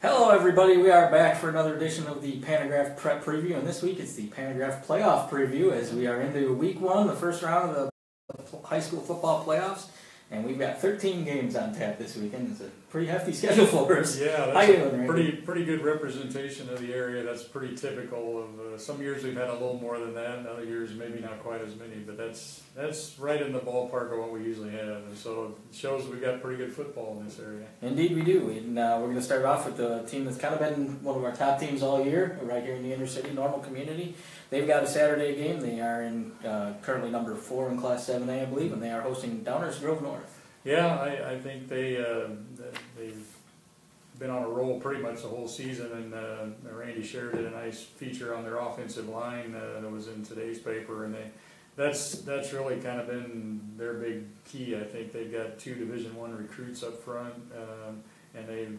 Hello everybody, we are back for another edition of the Pantagraph Prep Preview, and this week it's the Pantagraph Playoff Preview as we are into Week 1, the first round of the high school football playoffs, and we've got 13 games on tap this weekend. It's a pretty hefty schedule for us. Yeah, that's a pretty good representation of the area. That's pretty typical of some years we've had a little more than that, and other years maybe not quite as many, but that's right in the ballpark of what we usually have, and so it shows we've got pretty good football in this area. Indeed we do, and we're going to start off with the team that's kind of been one of our top teams all year, right here in the inner city, Normal Community. They've got a Saturday game. They are in currently number 4 in Class 7A, I believe, and they are hosting Downers Grove North. Yeah, I think they've been on a roll pretty much the whole season, and Randy Sher did a nice feature on their offensive line that was in today's paper, and that's really kind of been their big key. I think they've got 2 Division I recruits up front, and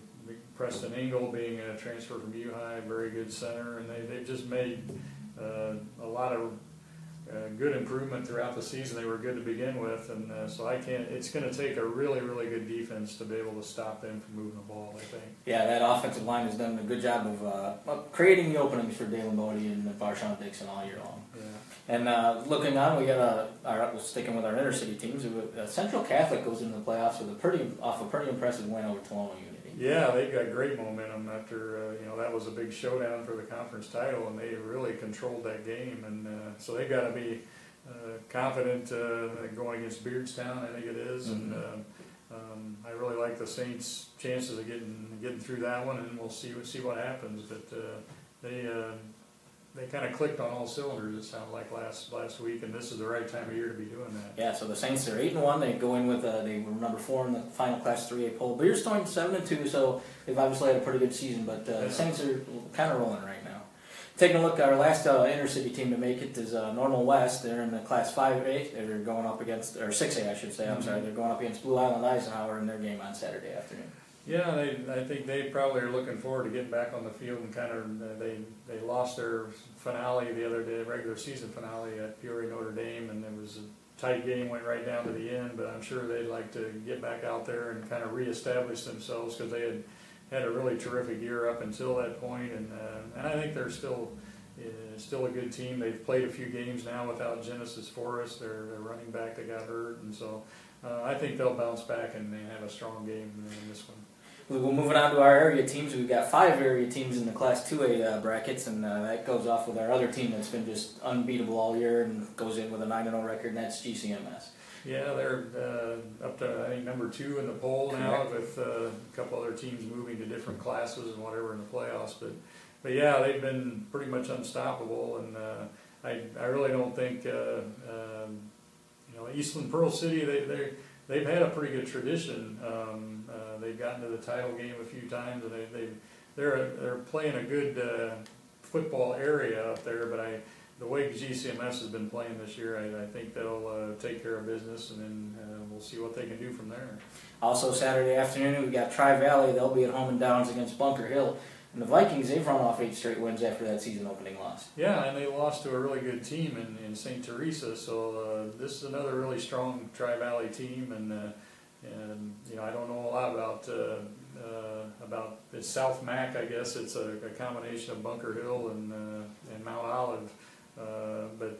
Preston Engel being a transfer from U-High, very good center, and they've just made a lot of good improvement throughout the season. They were good to begin with, and so it's going to take a really, really good defense to be able to stop them from moving the ball, I think. Yeah, that offensive line has done a good job of creating the openings for Dalen Bodie and Varshawn Dixon all year long. Yeah. And looking on, we got sticking with our inner city teams. Central Catholic goes into the playoffs with a pretty impressive win over Tolono Unity. Yeah, they've got great momentum after that was a big showdown for the conference title, and they really controlled that game, and so they've got to be confident going against Beardstown, I think it is, mm-hmm. And I really like the Saints' chances of getting through that one, and we'll see what happens. But they kind of clicked on all cylinders, it sounded like last week, and this is the right time of year to be doing that. Yeah, so the Saints are 8-1. They go in with they were number 4 in the final Class 3A poll. Beardstown 7-2, so they've obviously had a pretty good season, but the Saints are kind of rolling right now. Taking a look, our last inner city team to make it is Normal West. They're in the Class 5A. They're going up against, or 6A, I should say. I'm sorry. They're going up against Blue Island Eisenhower in their game on Saturday afternoon. Yeah, I think they probably are looking forward to getting back on the field, and kind of they lost their finale the other day, regular season finale at Peoria Notre Dame, and it was a tight game, went right down to the end. But I'm sure they'd like to get back out there and kind of reestablish themselves, because they had a really terrific year up until that point, and I think they're still a good team. They've played a few games now without Genesis Forrest, their running back that got hurt, and so I think they'll bounce back and they have a strong game in this one. We're moving on to our area teams. We've got 5 area teams in the Class 2A brackets, and that goes off with our other team that's been just unbeatable all year and goes in with a 9-0 record, and that's GCMS. Yeah, they're up to, I think, number 2 in the poll now. Correct. With a couple other teams moving to different classes and whatever in the playoffs. But yeah, they've been pretty much unstoppable, and I really don't think Eastland Pearl City, they've had a pretty good tradition. They've gotten to the title game a few times, and they're playing a good football area up there. But the way GCMS has been playing this year, I think they'll take care of business, and then we'll see what they can do from there. Also Saturday afternoon, we've got Tri-Valley. They'll be at home and Downs against Bunker Hill. And the Vikings, they've run off 8 straight wins after that season-opening loss. Yeah, and they lost to a really good team in St. Teresa, so this is another really strong Tri-Valley team, and I don't know a lot about it's South Mac. I guess it's a combination of Bunker Hill and Mount Olive, but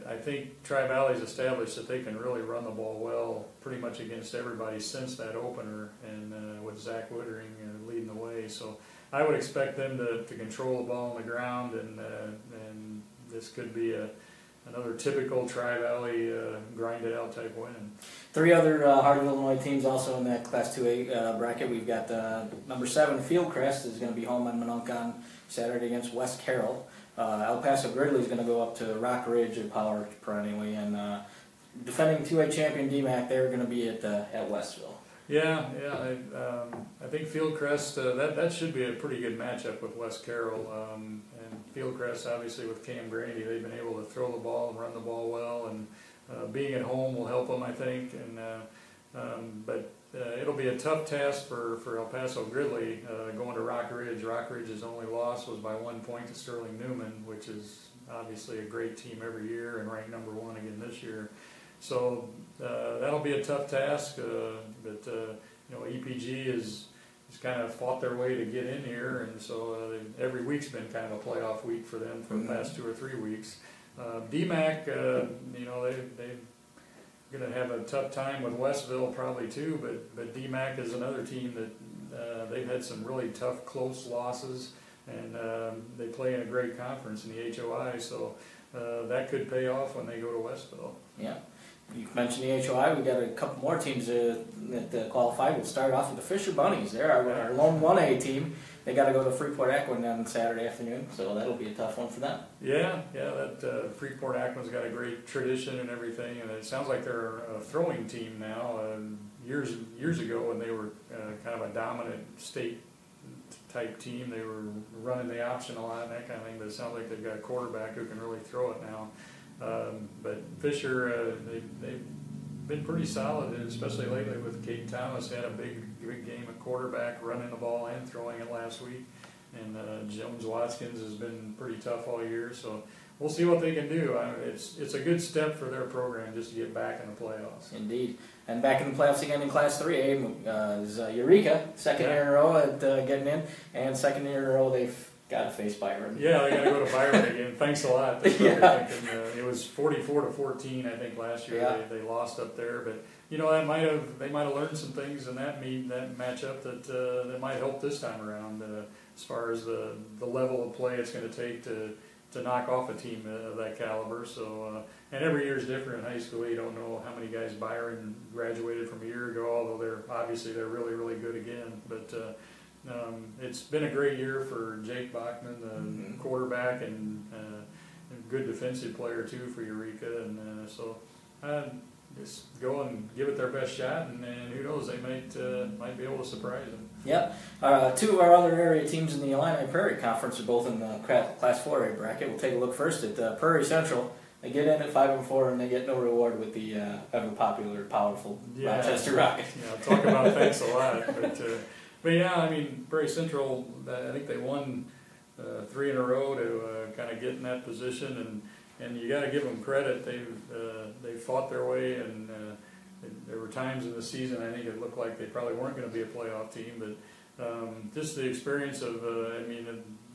I think Tri-Valley's established that they can really run the ball well, pretty much against everybody since that opener, and with Zach Woodring leading the way. So I would expect them to control the ball on the ground, and this could be another typical Tri-Valley grind-it-out type win. 3 other Heart of Illinois teams also in that Class 2A bracket. We've got number 7 Fieldcrest is going to be home in Minonka on Saturday against West Carroll. El Paso Gridley is going to go up to Rock Ridge at Power perennially, and defending 2A champion DMAC, they're going to be at Westville. Yeah, I think Fieldcrest, that should be a pretty good matchup with West Carroll. And Fieldcrest, obviously, with Cam Grandy, they've been able to throw the ball and run the ball well, and being at home will help them, I think. But it'll be a tough task for El Paso Gridley going to Rock Ridge. Rock Ridge's only loss was by 1 point to Sterling Newman, which is obviously a great team every year and ranked number 1 again this year. So that'll be a tough task, but EPG is just kind of fought their way to get in here, and so every week's been kind of a playoff week for them for the past 2 or 3 weeks. DMAC, they're going to have a tough time with Westville probably too, but DMAC is another team that they've had some really tough, close losses, and they play in a great conference in the HOI, so that could pay off when they go to Westville. Yeah. You mentioned the HOI. We got a couple more teams that qualified. We'll start off with the Fisher Bunnies. They're our lone 1A team. They got to go to Freeport-Aquin on Saturday afternoon, so that'll be a tough one for them. Yeah, that Freeport-Aquin's got a great tradition and everything, and it sounds like they're a throwing team now. Years ago, when they were kind of a dominant state type team, they were running the option a lot and that kind of thing. But it sounds like they've got a quarterback who can really throw it now. But Fisher, they've been pretty solid, especially lately with Kate Thomas. Had a big game at quarterback, running the ball and throwing it last week. And Jones Watkins has been pretty tough all year. So we'll see what they can do. It's a good step for their program just to get back in the playoffs. Indeed. And back in the playoffs again in Class 3A is Eureka, second year in a row at getting in, and second year in a row they've got to face Byron. Yeah, they got to go to Byron again. Thanks a lot. That's what they're thinking. It was 44-14, I think, last year. Yeah. They lost up there, but they might have learned some things in that matchup that might help this time around as far as the level of play it's going to take to knock off a team of that caliber. So, and every year is different in high school. You don't know how many guys Byron graduated from a year ago, although they're really, really good again. But it's been a great year for Jake Bachman, the quarterback, and a good defensive player too for Eureka. And so just go and give it their best shot, and who knows, they might be able to surprise them. Yep. Two of our other area teams in the Illini Prairie Conference are both in the Class 4A bracket. We'll take a look first at Prairie Central. They get in at 5-4, and they get no reward with the ever popular, powerful Rochester Rockets. Yeah, talk about thanks a lot. But yeah, I mean, Prairie Central, I think they won 3 in a row to kind of get in that position, and you got to give them credit. They've fought their way, and there were times in the season I think it looked like they probably weren't going to be a playoff team, but just the experience of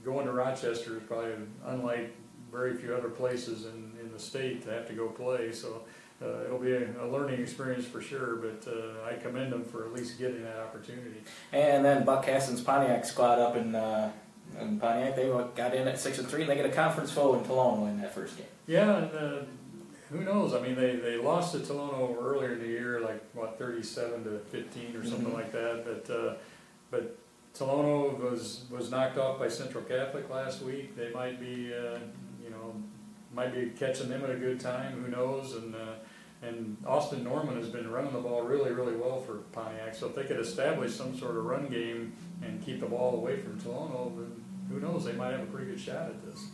going to Rochester is probably unlike very few other places in the state to have to go play. So it'll be a learning experience for sure, but I commend them for at least getting that opportunity. And then Buck Hassan's Pontiac squad up in Pontiac, they got in at 6-3, and they get a conference foe in Tolono in that first game. Yeah, and who knows? I mean, they lost to Tolono earlier in the year, like 37-15 or something like that. But Tolono was knocked off by Central Catholic last week. They might be catching them at a good time. Who knows? And Austin Norman has been running the ball really, really well for Pontiac. So if they could establish some sort of run game and keep the ball away from Tolono, then who knows? They might have a pretty good shot at this.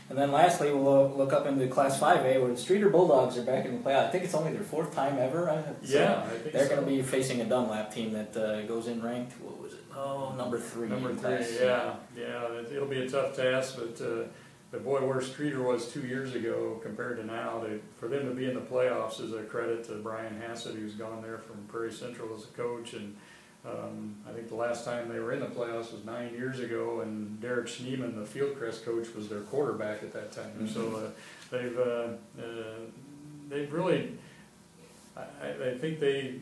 And then lastly, we'll look up into Class 5A where the Streeter Bulldogs are back in the playoff. I think it's only their 4th time ever. I think they're going to be facing a Dunlap team that goes in ranked, what was it? Number 3. Number 3, yeah. It'll be a tough task, but boy, where Streeter was 2 years ago compared to now, for them to be in the playoffs is a credit to Brian Hassett, who's gone there from Prairie Central as a coach. And I think the last time they were in the playoffs was 9 years ago, and Derek Schneeman, the Fieldcrest coach, was their quarterback at that time. So they've really, I think the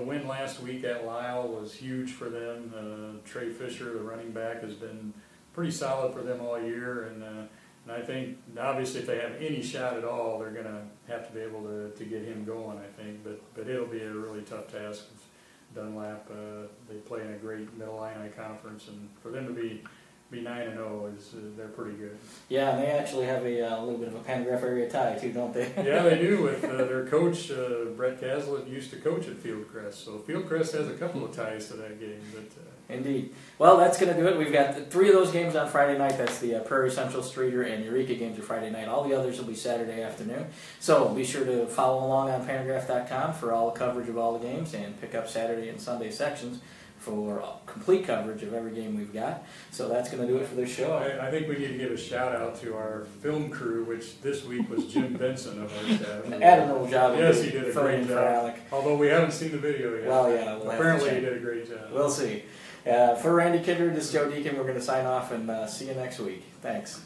win last week at Lyle was huge for them. Trey Fisher, the running back, has been pretty solid for them all year, and I think obviously if they have any shot at all, they're going to have to be able to get him going, I think. But it'll be a really tough task. Dunlap, they play in a great Middle Illini conference, and for them to be 9-0 they're pretty good. Yeah, and they actually have a little bit of a Pantagraph area tie too, don't they? Yeah, they do. With their coach Brett Caslett used to coach at Fieldcrest, so Fieldcrest has a couple of ties to that game. But indeed. Well, that's going to do it. We've got 3 of those games on Friday night. That's the Prairie Central, Streeter, and Eureka games are Friday night. All the others will be Saturday afternoon. So be sure to follow along on Pantagraph.com for all the coverage of all the games and pick up Saturday and Sunday sections for complete coverage of every game we've got. So that's going to do it for this show. I think we need to give a shout out to our film crew, which this week was Jim Benson of our staff. An admirable job. Yes, he did a great job. Alec. Although we haven't seen the video yet. Well, yeah. Apparently he did a great job. We'll see. For Randy Kindred, this is Joe Deacon. We're going to sign off and see you next week. Thanks.